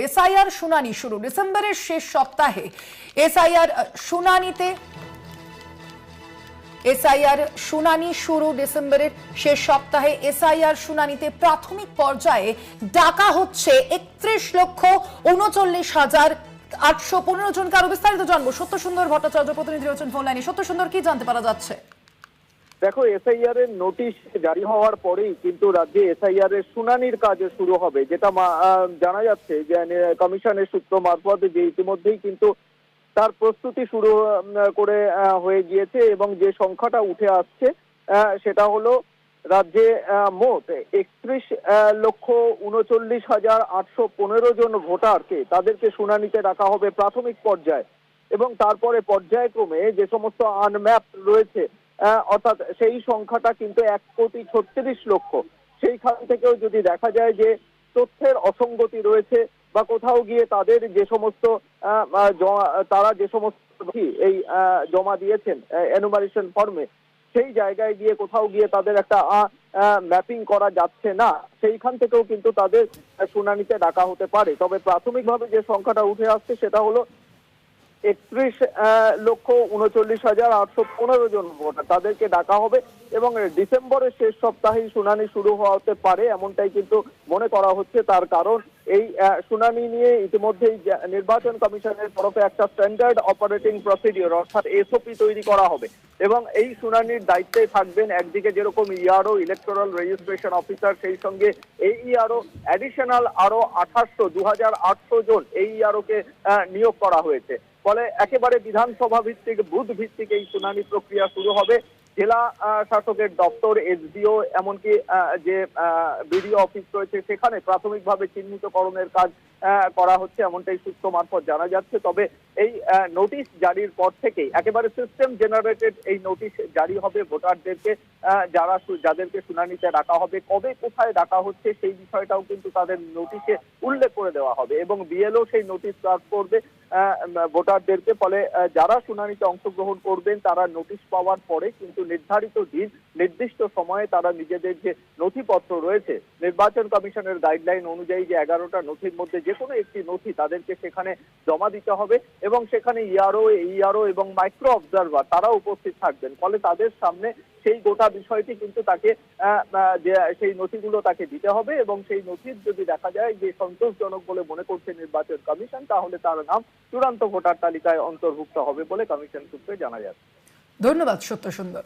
SIR শুনানি শুরু ডিসেম্বরের শেষ সপ্তাহে। এসআইআর শুনানি শুরু ডিসেম্বরের শেষ সপ্তাহে। এসআইআর শুনানিতে প্রাথমিক পর্যায়ে ডাকা হচ্ছে 31,39,815 জনকে। আরো বিস্তারিত জানবো সত্যসুন্দর ভট্টাচার্য প্রতিনিধি রয়েছেন ফোন লাইনে। সত্যসুন্দর, কি জানতে পারা যাচ্ছে? দেখো, এসআইআর এর নোটিশ জারি হওয়ার পরেই কিন্তু রাজ্যে এসআইআর এর শুনানির কাজ শুরু হবে, যেটা জানা যাচ্ছে যে কমিশনের সূত্র মারফত যে ইতিমধ্যেই কিন্তু তার প্রস্তুতি শুরু করে হয়ে গিয়েছে এবং যে সংখ্যাটা উঠে আসছে সেটা হলো রাজ্যে মোট 31,39,815 জন ভোটারকে তাদেরকে শুনানিতে রাখা হবে প্রাথমিক পর্যায়ে, এবং তারপরে পর্যায়ক্রমে যে সমস্ত আনম্যাপ রয়েছে অর্থাৎ সেই সংখ্যাটা কিন্তু 1,36,00,000। সেইখান থেকেও যদি দেখা যায় যে তথ্যের অসঙ্গতি রয়েছে বা কোথাও গিয়ে তাদের যে সমস্ত তারা যে সমস্ত এই জমা দিয়েছেন এনুমারেশন ফর্মে, সেই জায়গায় গিয়ে কোথাও গিয়ে তাদের একটা ম্যাপিং করা যাচ্ছে না, সেইখান থেকেও কিন্তু তাদের শুনানিতে ডাকা হতে পারে। তবে প্রাথমিকভাবে যে সংখ্যাটা উঠে আসছে সেটা হলো 31,39,815 জন ভোটার, তাদেরকে ডাকা হবে এবং ডিসেম্বরের শেষ সপ্তাহেই শুনানি শুরু হতে পারে এমনটাই কিন্তু মনে করা হচ্ছে। তার কারণ এই শুনানি নিয়ে ইতিমধ্যেই নির্বাচন কমিশনের তরফে একটা স্ট্যান্ডার্ড অপারেটিং প্রসিডিওর অর্থাৎ এসওপি তৈরি করা হবে এবং এই শুনানির দায়িত্বে থাকবেন একদিকে যেরকম ইআরও ইলেকটোরাল রেজিস্ট্রেশন অফিসার, সেই সঙ্গে এই ইআরও অ্যাডিশনাল আরো 2,800 জন এই ইআরওকে নিয়োগ করা হয়েছে। ফলে একেবারে বিধানসভা ভিত্তিক বুথ ভিত্তিক এই শুনানি প্রক্রিয়া শুরু হবে। জেলা শাসকের দপ্তর, এসডিও, এমনকি যে বিডিও অফিস রয়েছে সেখানে প্রাথমিকভাবে চিহ্নিতকরণের কাজ করা হচ্ছে এমনটাই সূত্র মারফত জানা যাচ্ছে। তবে এই নোটিশ জারির পর থেকেই একেবারে সিস্টেম জেনারেটেড এই নোটিশ জারি হবে ভোটারদেরকে, যাদেরকে শুনানিতে ডাকা হবে, কবে কোথায় ডাকা হচ্ছে সেই বিষয়টাও কিন্তু তাদের নোটিশে উল্লেখ করে দেওয়া হবে এবং বিএলও সেই নোটিশ সার্ভ করবে ভোটারদেরকে। ফলে যারা শুনানিতে অংশগ্রহণ করবেন তারা নোটিশ পাওয়ার পরে কিন্তু নির্ধারিত দিন নির্দিষ্ট সময়ে তারা নিজেদের যে নথিপত্র রয়েছে নির্বাচন কমিশনের গাইডলাইন অনুযায়ী যে 11টা নথির মধ্যে যে কোনো একটি নথি তাদেরকে সেখানে জমা দিতে হবে এবং সেখানে ইআরও এবং মাইক্রো অবজারভার তারা উপস্থিত থাকবেন। ফলে তাদের সামনে সেই গোটা বিষয়টি কিন্তু তাকে সেই নথিগুলো তাকে দিতে হবে এবং সেই নথির যদি দেখা যায় যে সন্তোষজনক বলে মনে করছে নির্বাচন কমিশন, তাহলে তার নাম চূড়ান্ত ভোটার তালিকায় অন্তর্ভুক্ত হবে বলে কমিশন সূত্রে জানা যাচ্ছে। ধন্যবাদ সত্যসুন্দর।